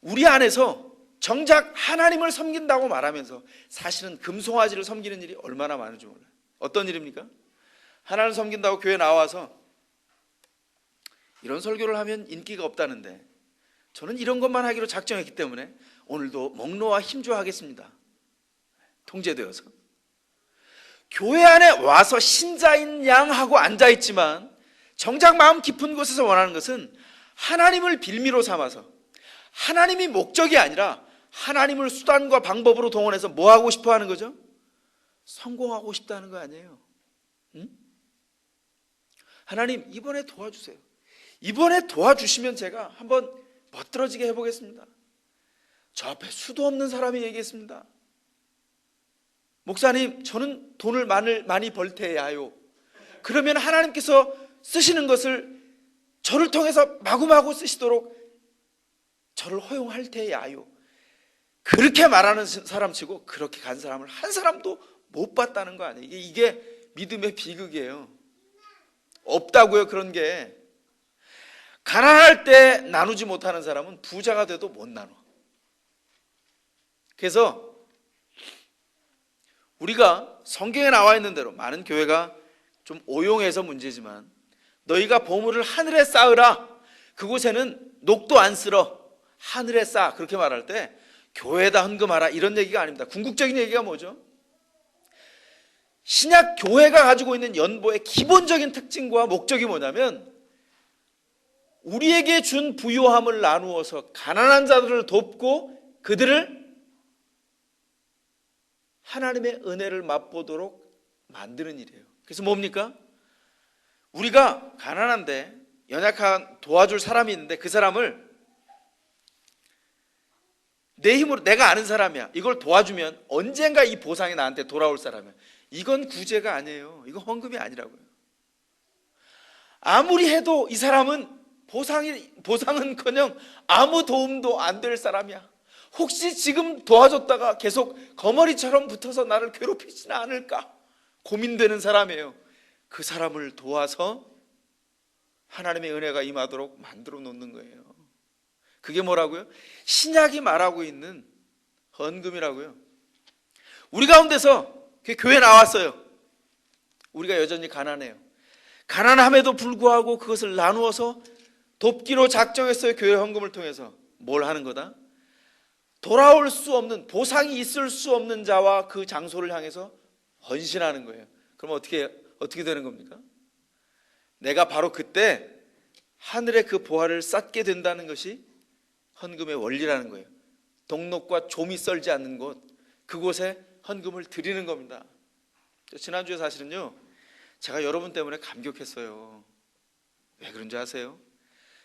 우리 안에서 정작 하나님을 섬긴다고 말하면서 사실은 금송아지를 섬기는 일이 얼마나 많은지 몰라요. 어떤 일입니까? 하나님을 섬긴다고 교회 나와서 이런 설교를 하면 인기가 없다는데 저는 이런 것만 하기로 작정했기 때문에 오늘도 목놓아 힘줘하겠습니다. 통제되어서 교회 안에 와서 신자인 양 하고 앉아있지만 정작 마음 깊은 곳에서 원하는 것은 하나님을 빌미로 삼아서 하나님이 목적이 아니라 하나님을 수단과 방법으로 동원해서 뭐 하고 싶어 하는 거죠? 성공하고 싶다는 거 아니에요. 응? 하나님 이번에 도와주세요. 이번에 도와주시면 제가 한번 멋들어지게 해보겠습니다. 저 앞에 수도 없는 사람이 얘기했습니다. 목사님, 저는 돈을 많이 벌 테야요. 그러면 하나님께서 쓰시는 것을 저를 통해서 마구마구 쓰시도록 저를 허용할 테야요. 그렇게 말하는 사람치고 그렇게 간 사람을 한 사람도 못 봤다는 거 아니에요. 이게 믿음의 비극이에요. 없다고요. 그런 게. 가난할 때 나누지 못하는 사람은 부자가 돼도 못 나눠. 그래서 우리가 성경에 나와 있는 대로, 많은 교회가 좀 오용해서 문제지만, 너희가 보물을 하늘에 쌓으라, 그곳에는 녹도 안 쓸어, 하늘에 쌓아, 그렇게 말할 때 교회에다 헌금하라 이런 얘기가 아닙니다. 궁극적인 얘기가 뭐죠? 신약 교회가 가지고 있는 연보의 기본적인 특징과 목적이 뭐냐면, 우리에게 준 부요함을 나누어서 가난한 자들을 돕고 그들을 하나님의 은혜를 맛보도록 만드는 일이에요. 그래서 뭡니까? 우리가 가난한데 연약한 도와줄 사람이 있는데 그 사람을 내 힘으로, 내가 아는 사람이야, 이걸 도와주면 언젠가 이 보상이 나한테 돌아올 사람이야. 이건 구제가 아니에요. 이건 헌금이 아니라고요. 아무리 해도 이 사람은 보상은커녕 아무 도움도 안 될 사람이야. 혹시 지금 도와줬다가 계속 거머리처럼 붙어서 나를 괴롭히지는 않을까 고민되는 사람이에요. 그 사람을 도와서 하나님의 은혜가 임하도록 만들어 놓는 거예요. 그게 뭐라고요? 신약이 말하고 있는 헌금이라고요. 우리 가운데서 교회 나왔어요. 우리가 여전히 가난해요. 가난함에도 불구하고 그것을 나누어서 돕기로 작정했어요. 교회 헌금을 통해서. 뭘 하는 거다? 돌아올 수 없는, 보상이 있을 수 없는 자와 그 장소를 향해서 헌신하는 거예요. 그럼 어떻게 되는 겁니까? 내가 바로 그때 하늘의 그 보화를 쌓게 된다는 것이 헌금의 원리라는 거예요. 동록과 좀이 썰지 않는 곳, 그곳에 헌금을 드리는 겁니다. 지난주에 사실은요, 제가 여러분 때문에 감격했어요. 왜 그런지 아세요?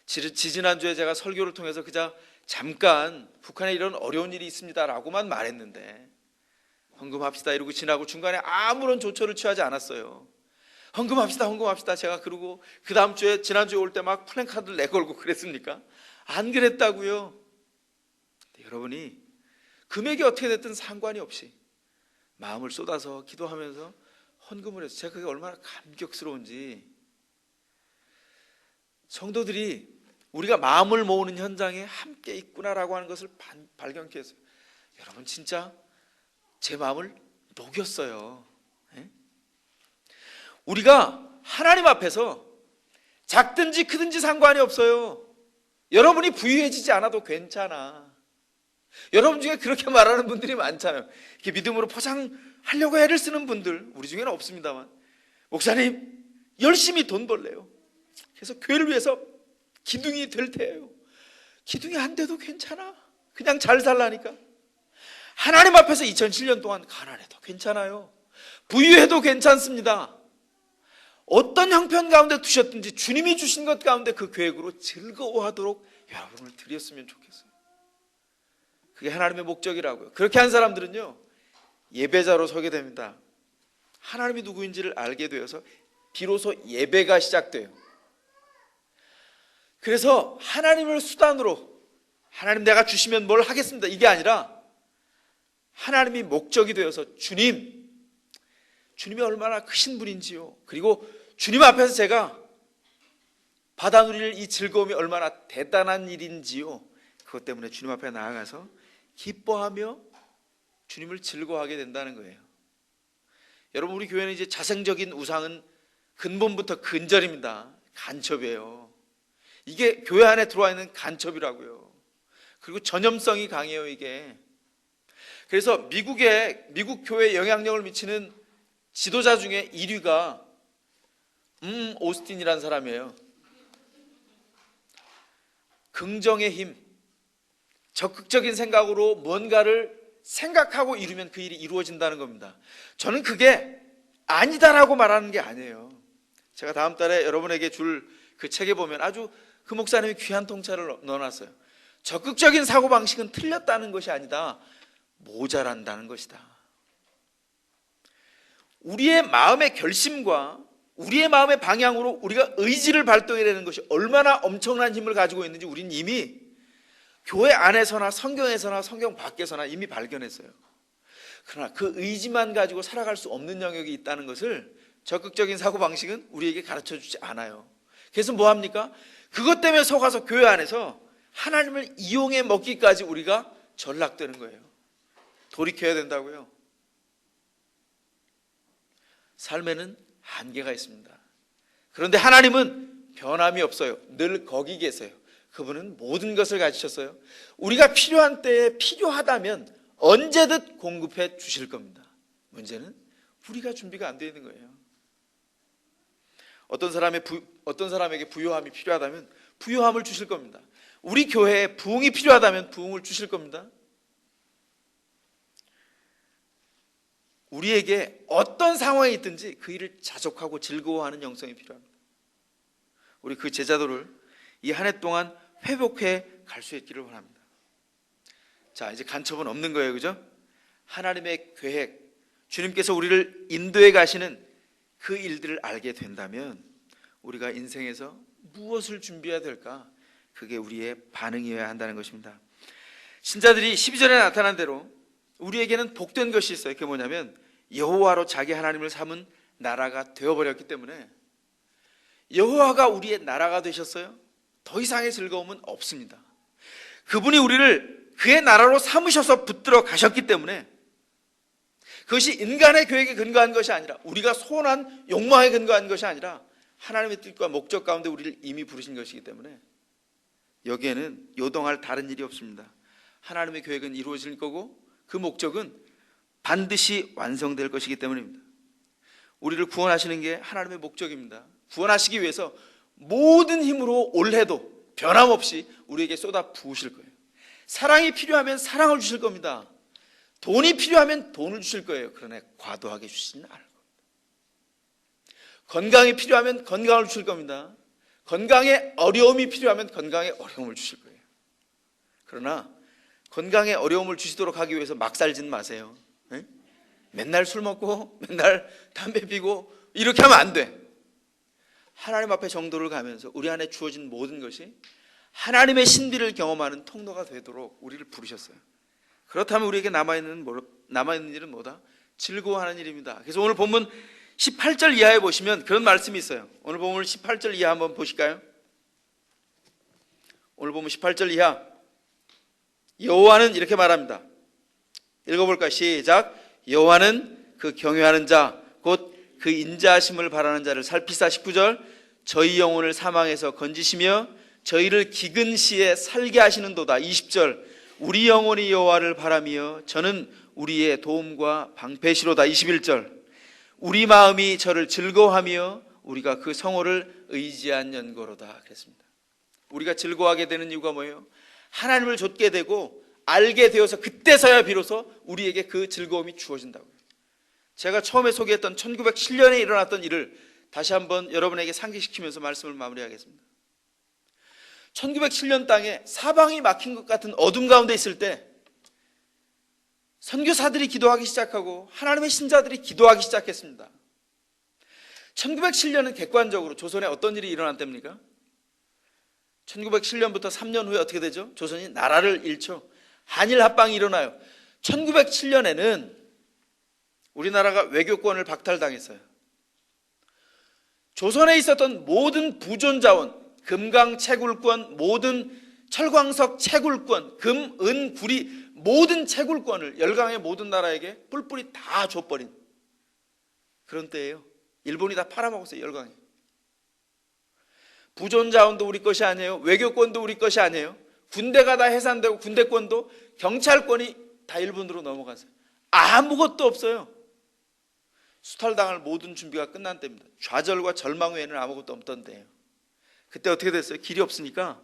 지난주에 제가 설교를 통해서 그저 잠깐 북한에 이런 어려운 일이 있습니다 라고만 말했는데, 헌금합시다 이러고 지나고 중간에 아무런 조처를 취하지 않았어요. 헌금합시다 제가 그러고 그 다음 주에 지난주에 올 때 막 플랜카드를 내걸고 그랬습니까? 안 그랬다고요. 여러분이 금액이 어떻게 됐든 상관이 없이 마음을 쏟아서 기도하면서 헌금을 해서 제가 그게 얼마나 감격스러운지, 성도들이 우리가 마음을 모으는 현장에 함께 있구나라고 하는 것을 발견케 했어요. 여러분 진짜 제 마음을 녹였어요. 우리가 하나님 앞에서 작든지 크든지 상관이 없어요. 여러분이 부유해지지 않아도 괜찮아. 여러분 중에 그렇게 말하는 분들이 많잖아요. 이렇게 믿음으로 포장하려고 애를 쓰는 분들, 우리 중에는 없습니다만, 목사님 열심히 돈 벌래요. 그래서 교회를 위해서 기둥이 될 테예요. 기둥이 안 돼도 괜찮아. 그냥 잘 살라니까. 하나님 앞에서 2007년 동안 가난해도 괜찮아요. 부유해도 괜찮습니다. 어떤 형편 가운데 두셨든지 주님이 주신 것 가운데 그 계획으로 즐거워하도록 여러분을 드렸으면 좋겠어요. 그게 하나님의 목적이라고요. 그렇게 한 사람들은요, 예배자로 서게 됩니다. 하나님이 누구인지를 알게 되어서 비로소 예배가 시작돼요. 그래서 하나님을 수단으로, 하나님 내가 주시면 뭘 하겠습니다, 이게 아니라 하나님이 목적이 되어서 주님이 얼마나 크신 분인지요, 그리고 주님 앞에서 제가 받아 누릴 이 즐거움이 얼마나 대단한 일인지요, 그것 때문에 주님 앞에 나아가서 기뻐하며 주님을 즐거워하게 된다는 거예요. 여러분, 우리 교회는 이제 자생적인 우상은 근본부터 근절입니다. 간첩이에요. 이게 교회 안에 들어와 있는 간첩이라고요. 그리고 전염성이 강해요, 이게. 그래서 미국 교회에 영향력을 미치는 지도자 중에 1위가 오스틴이라는 사람이에요. 긍정의 힘, 적극적인 생각으로 뭔가를 생각하고 이루면 그 일이 이루어진다는 겁니다. 저는 그게 아니다라고 말하는 게 아니에요. 제가 다음 달에 여러분에게 줄 그 책에 보면 아주 그 목사님이 귀한 통찰을 넣어놨어요. 적극적인 사고방식은 틀렸다는 것이 아니다, 모자란다는 것이다. 우리의 마음의 결심과 우리의 마음의 방향으로 우리가 의지를 발동해내는 것이 얼마나 엄청난 힘을 가지고 있는지 우리는 이미 교회 안에서나 성경에서나 성경 밖에서나 이미 발견했어요. 그러나 그 의지만 가지고 살아갈 수 없는 영역이 있다는 것을 적극적인 사고방식은 우리에게 가르쳐주지 않아요. 그래서 뭐합니까? 그것 때문에 속아서 교회 안에서 하나님을 이용해 먹기까지 우리가 전락되는 거예요. 돌이켜야 된다고요. 삶에는 한계가 있습니다. 그런데 하나님은 변함이 없어요. 늘 거기 계세요. 그분은 모든 것을 가지셨어요. 우리가 필요한 때에 필요하다면 언제든 공급해 주실 겁니다. 문제는 우리가 준비가 안 되어 있는 거예요. 어떤 사람에게 부요함이 필요하다면 부요함을 주실 겁니다. 우리 교회에 부흥이 필요하다면 부흥을 주실 겁니다. 우리에게 어떤 상황이 있든지 그 일을 자족하고 즐거워하는 영성이 필요합니다. 우리 그 제자도를 이 한 해 동안 회복해 갈 수 있기를 원합니다. 자, 이제 간첩은 없는 거예요, 그죠? 하나님의 계획, 주님께서 우리를 인도해 가시는 그 일들을 알게 된다면 우리가 인생에서 무엇을 준비해야 될까? 그게 우리의 반응이어야 한다는 것입니다. 신자들이 12절에 나타난 대로 우리에게는 복된 것이 있어요. 그게 뭐냐면 여호와로 자기 하나님을 삼은 나라가 되어버렸기 때문에, 여호와가 우리의 나라가 되셨어요. 더 이상의 즐거움은 없습니다. 그분이 우리를 그의 나라로 삼으셔서 붙들어 가셨기 때문에 그것이 인간의 계획에 근거한 것이 아니라 우리가 소원한 욕망에 근거한 것이 아니라 하나님의 뜻과 목적 가운데 우리를 이미 부르신 것이기 때문에 여기에는 요동할 다른 일이 없습니다. 하나님의 계획은 이루어질 거고 그 목적은 반드시 완성될 것이기 때문입니다. 우리를 구원하시는 게 하나님의 목적입니다. 구원하시기 위해서 모든 힘으로 올해도 변함없이 우리에게 쏟아 부으실 거예요. 사랑이 필요하면 사랑을 주실 겁니다. 돈이 필요하면 돈을 주실 거예요. 그러나 과도하게 주시진 않을 겁니다. 건강이 필요하면 건강을 주실 겁니다. 건강에 어려움이 필요하면 건강에 어려움을 주실 거예요. 그러나 건강에 어려움을 주시도록 하기 위해서 막 살지는 마세요. 네? 맨날 술 먹고 맨날 담배 피고 이렇게 하면 안 돼. 하나님 앞에 정도를 가면서 우리 안에 주어진 모든 것이 하나님의 신비를 경험하는 통로가 되도록 우리를 부르셨어요. 그렇다면 우리에게 남아있는 일은 뭐다? 즐거워하는 일입니다. 그래서 오늘 본문 18절 이하에 보시면 그런 말씀이 있어요. 오늘 본문 18절 이하 한번 보실까요? 오늘 본문 18절 이하, 여호와는 이렇게 말합니다. 읽어볼까요? 시작. 여호와는 그 경외하는 자 곧 그 인자하심을 바라는 자를 살피사. 19절. 저희 영혼을 사망에서 건지시며 저희를 기근 시에 살게 하시는도다. 20절. 우리 영혼이 여호와를 바라며 저는 우리의 도움과 방패시로다. 21절. 우리 마음이 저를 즐거워하며 우리가 그 성호를 의지한 연고로다. 그랬습니다. 우리가 즐거워하게 되는 이유가 뭐예요? 하나님을 좇게 되고 알게 되어서 그때서야 비로소 우리에게 그 즐거움이 주어진다고요. 제가 처음에 소개했던 1907년에 일어났던 일을 다시 한번 여러분에게 상기시키면서 말씀을 마무리하겠습니다. 1907년 땅에 사방이 막힌 것 같은 어둠 가운데 있을 때 선교사들이 기도하기 시작하고 하나님의 신자들이 기도하기 시작했습니다. 1907년은 객관적으로 조선에 어떤 일이 일어났답니까? 1907년부터 3년 후에 어떻게 되죠? 조선이 나라를 잃죠. 한일 합방이 일어나요. 1907년에는 우리나라가 외교권을 박탈당했어요. 조선에 있었던 모든 부존자원, 금강 채굴권, 모든 철광석 채굴권, 금, 은, 구리 모든 채굴권을 열강의 모든 나라에게 뿔뿔이 다 줘버린 그런 때예요. 일본이 다 팔아먹었어요. 열강이. 부존자원도 우리 것이 아니에요. 외교권도 우리 것이 아니에요. 군대가 다 해산되고 군대권도 경찰권이 다 일본으로 넘어갔어요. 아무것도 없어요. 수탈당할 모든 준비가 끝난 때입니다. 좌절과 절망 외에는 아무것도 없던 때예요. 그때 어떻게 됐어요? 길이 없으니까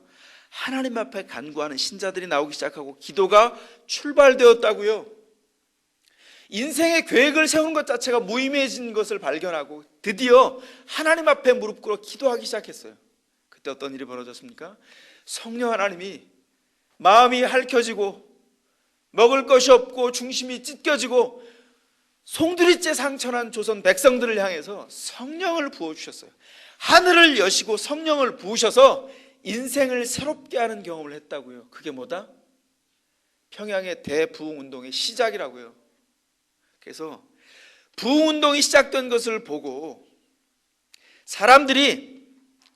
하나님 앞에 간구하는 신자들이 나오기 시작하고 기도가 출발되었다고요. 인생의 계획을 세우는 것 자체가 무의미해진 것을 발견하고 드디어 하나님 앞에 무릎 꿇어 기도하기 시작했어요. 그때 어떤 일이 벌어졌습니까? 성령 하나님이 마음이 핥혀지고 먹을 것이 없고 중심이 찢겨지고 송두리째 상처난 조선 백성들을 향해서 성령을 부어주셨어요. 하늘을 여시고 성령을 부으셔서 인생을 새롭게 하는 경험을 했다고요. 그게 뭐다? 평양의 대부흥운동의 시작이라고요. 그래서 부흥운동이 시작된 것을 보고 사람들이,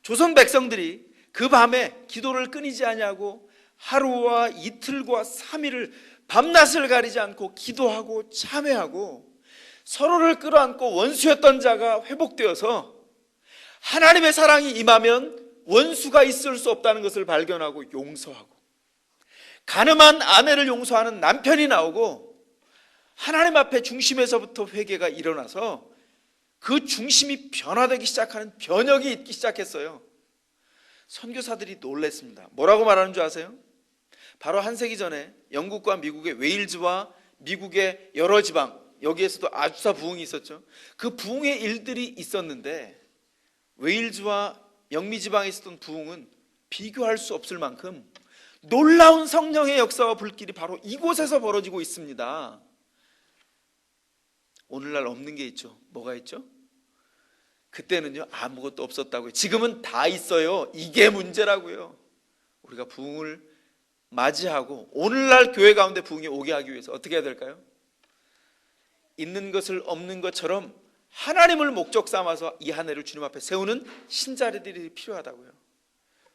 조선 백성들이 그 밤에 기도를 끊이지 아니하고 하루와 이틀과 3일을 밤낮을 가리지 않고 기도하고 참회하고 서로를 끌어안고 원수였던 자가 회복되어서 하나님의 사랑이 임하면 원수가 있을 수 없다는 것을 발견하고 용서하고 가늠한 아내를 용서하는 남편이 나오고 하나님 앞에 중심에서부터 회개가 일어나서 그 중심이 변화되기 시작하는 변혁이 있기 시작했어요. 선교사들이 놀랐습니다. 뭐라고 말하는 줄 아세요? 바로 한 세기 전에 영국과 미국의 웨일즈와 미국의 여러 지방, 여기에서도 아주사 부흥이 있었죠. 그 부흥의 일들이 있었는데 웨일즈와 영미 지방에 있었던 부흥은 비교할 수 없을 만큼 놀라운 성령의 역사와 불길이 바로 이곳에서 벌어지고 있습니다. 오늘날 없는 게 있죠. 뭐가 있죠? 그때는요 아무것도 없었다고요. 지금은 다 있어요. 이게 문제라고요. 우리가 부흥을 맞이하고 오늘날 교회 가운데 부흥이 오게 하기 위해서 어떻게 해야 될까요? 있는 것을 없는 것처럼 하나님을 목적 삼아서 이 한 해를 주님 앞에 세우는 신자들이 필요하다고요.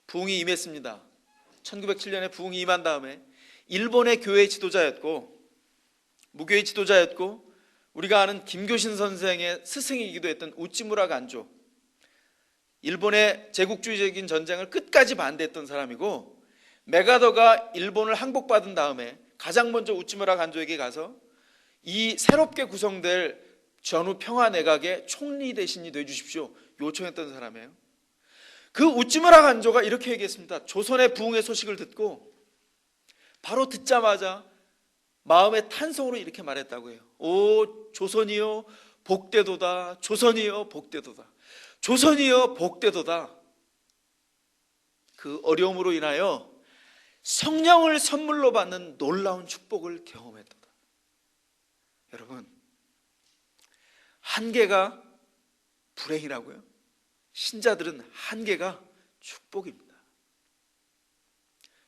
부흥이 임했습니다. 1907년에 부흥이 임한 다음에 일본의 교회 지도자였고 무교의 지도자였고 우리가 아는 김교신 선생의 스승이기도 했던 우찌무라 간조, 일본의 제국주의적인 전쟁을 끝까지 반대했던 사람이고, 메가더가 일본을 항복받은 다음에 가장 먼저 우찌무라 간조에게 가서 이 새롭게 구성될 전후 평화내각의 총리 대신이 되어주십시오 요청했던 사람이에요. 그 우찌무라 간조가 이렇게 얘기했습니다. 조선의 부흥의 소식을 듣고 바로 듣자마자 마음의 탄성으로 이렇게 말했다고 해요. 오 조선이여 복되도다, 조선이여 복되도다, 조선이여 복되도다. 그 어려움으로 인하여 성령을 선물로 받는 놀라운 축복을 경험했도다. 여러분, 한계가 불행이라고요? 신자들은 한계가 축복입니다.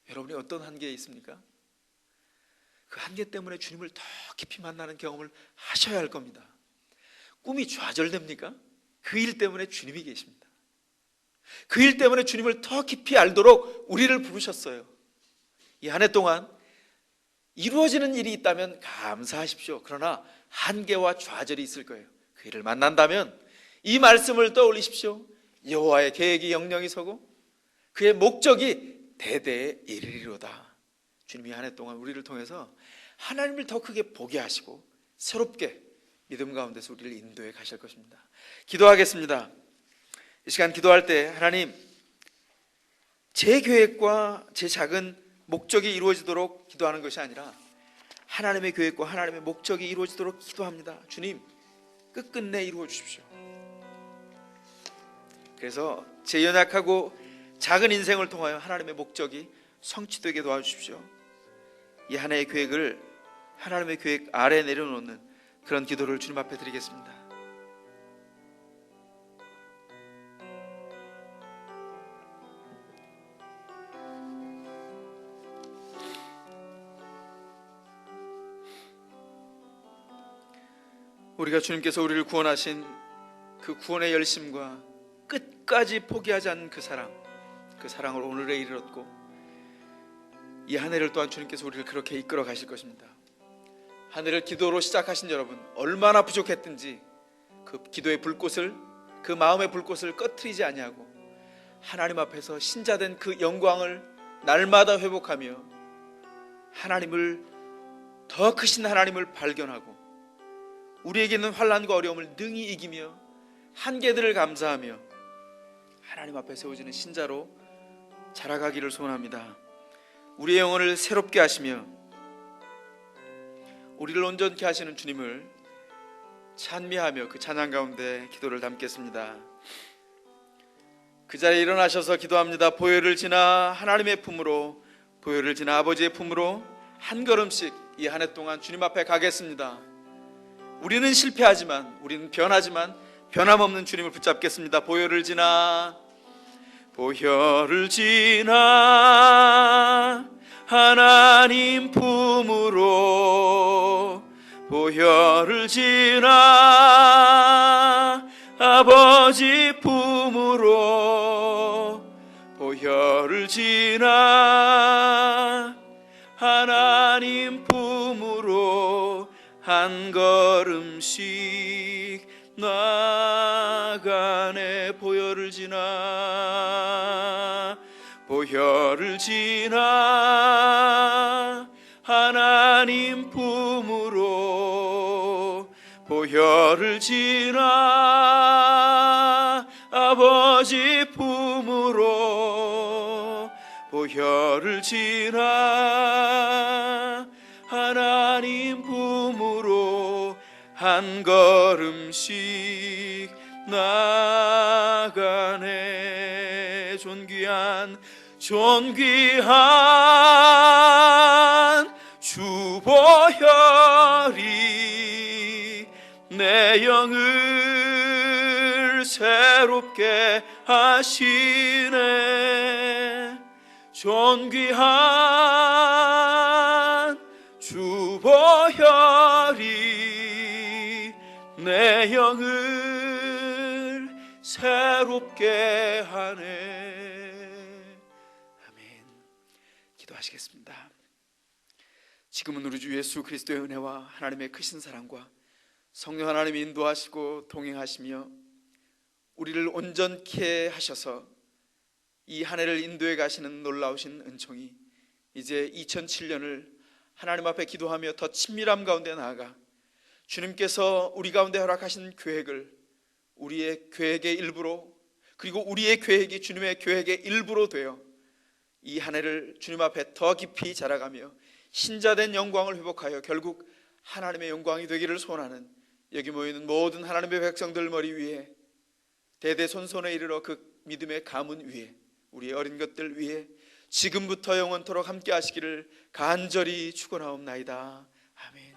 여러분이 어떤 한계에 있습니까? 그 한계 때문에 주님을 더 깊이 만나는 경험을 하셔야 할 겁니다. 꿈이 좌절됩니까? 그 일 때문에 주님이 계십니다. 그 일 때문에 주님을 더 깊이 알도록 우리를 부르셨어요. 이 한 해 동안 이루어지는 일이 있다면 감사하십시오. 그러나 한계와 좌절이 있을 거예요. 그 일을 만난다면 이 말씀을 떠올리십시오. 여호와의 계획이 영영이 서고 그의 목적이 대대에 이르리로다. 주님이 한 해 동안 우리를 통해서 하나님을 더 크게 보게 하시고 새롭게 믿음 가운데서 우리를 인도해 가실 것입니다. 기도하겠습니다. 이 시간 기도할 때 하나님, 제 계획과 제 작은 목적이 이루어지도록 기도하는 것이 아니라 하나님의 계획과 하나님의 목적이 이루어지도록 기도합니다. 주님, 끝끝내 이루어 주십시오. 그래서 제 연약하고 작은 인생을 통하여 하나님의 목적이 성취되게 도와주십시오. 이 한 해의 계획을 하나님의 계획 아래 내려놓는 그런 기도를 주님 앞에 드리겠습니다. 우리가 주님께서 우리를 구원하신 그 구원의 열심과 끝까지 포기하지 않는 그 사랑을 오늘에 이르렀고, 이 한 해를 또한 주님께서 우리를 그렇게 이끌어 가실 것입니다. 한 해를 기도로 시작하신 여러분, 얼마나 부족했든지 그 기도의 불꽃을, 그 마음의 불꽃을 꺼트리지 아니하고 하나님 앞에서 신자된 그 영광을 날마다 회복하며 하나님을, 더 크신 하나님을 발견하고 우리에게 있는 환난과 어려움을 능히 이기며 한계들을 감사하며 하나님 앞에 세워지는 신자로 자라가기를 소원합니다. 우리의 영혼을 새롭게 하시며 우리를 온전케 하시는 주님을 찬미하며 그 찬양 가운데 기도를 담겠습니다. 그 자리에 일어나셔서 기도합니다. 보혈을 지나 하나님의 품으로, 보혈을 지나 아버지의 품으로 한 걸음씩 이 한 해 동안 주님 앞에 가겠습니다. 우리는 실패하지만, 우리는 변하지만 변함없는 주님을 붙잡겠습니다. 보혈을 지나, 보혈을 지나 하나님 품으로, 보혈을 지나 아버지 품으로, 보혈을 지나 하나님 품으로 한 걸음씩 나가네. 보혈을 지나, 보혈을 지나 하나님 품으로, 보혈을 지나 아버지 품으로, 보혈을 지나 하나님 품으로 한 걸음씩 나가네. 존귀한 주 보혈이 내 영을 새롭게 하시네. 존귀한 주 보혈이 내 영을 새롭게 하네. 아멘. 기도하시겠습니다. 지금은 우리 주 예수 그리스도의 은혜와 하나님의 크신 사랑과 성령 하나님이 인도하시고 동행하시며 우리를 온전케 하셔서 이 한 해를 인도해 가시는 놀라우신 은총이 이제 2007년을 하나님 앞에 기도하며 더 친밀함 가운데 나아가 주님께서 우리 가운데 허락하신 계획을 우리의 계획의 일부로, 그리고 우리의 계획이 주님의 계획의 일부로 되어 이 한 해를 주님 앞에 더 깊이 자라가며 신자된 영광을 회복하여 결국 하나님의 영광이 되기를 소원하는 여기 모이는 모든 하나님의 백성들 머리 위에 대대손손에 이르러 그 믿음의 가문 위에 우리의 어린 것들 위에 지금부터 영원토록 함께 하시기를 간절히 축원하옵나이다. 아멘.